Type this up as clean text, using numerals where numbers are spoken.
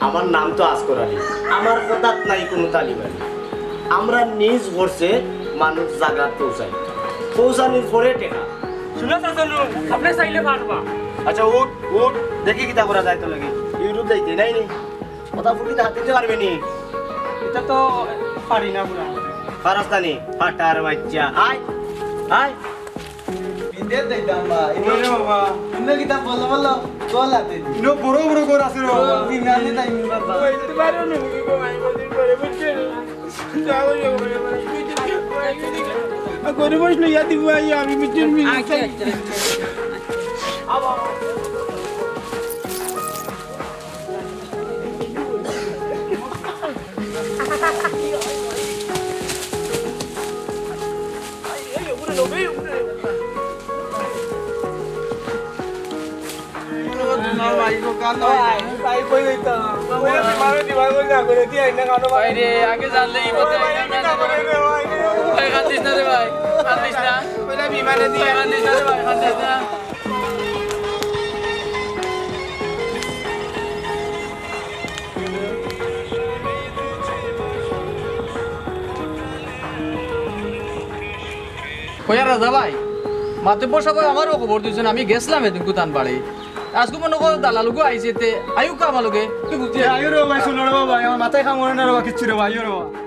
আমার নাম তো আসকর আলী, আমার কথাত নাই কোনো তালিবানি। আমরা নিজ ভরসে মানুষ জায়গা পৌঁছাই, পৌঁছানোর পরে টেকা। শুনে চাচলু আপনি চাইলে পারবা। আচ্ছা উঠ উঠ, দেখি কিতা করা যায় তো লাগে। ইউটিউব যাইতে নাই নি, কথা ফুটিতে হাত দিতে পারবে নি? এটা তো পারি না পুরা। পারাস্তানি ফাটার বাচ্চা, আয় আয়। বিদেশ যাইতাম বা ওরে বাবা, ইন্দা কিতা বলো বলো বল আতে দি ইনো বড় বড় ঘর আছে রে বাবা। বিমানে টাইম বাবা বলতে পারো না মুই গো ভাই বলতে পারে বুঝছে যাও যাও করে বসলো ইয়া দিব আমি মিটিং আগে জানলে এই পথে ভাই কান্দিস না রে ভাই, কান্দিস না বিমানে দিয়ে কান্দিস না রে ভাই, কান্দিস না। কইয়া রাজা ভাই মাতে বসা ভাই আমারও খবর দিয়েছেন, আমি গেছিলাম এদিন কুতান বাড়ি। আজকে মনে করো দালালুকু আইছে তে আয়ু কামালুকে তুই বুঝতে আয়ো রে ভাই, শুনো রে ভাই, আমার মাথায় কামড়ে না রে কিচ্ছু রে ভাই, আয়ো রে।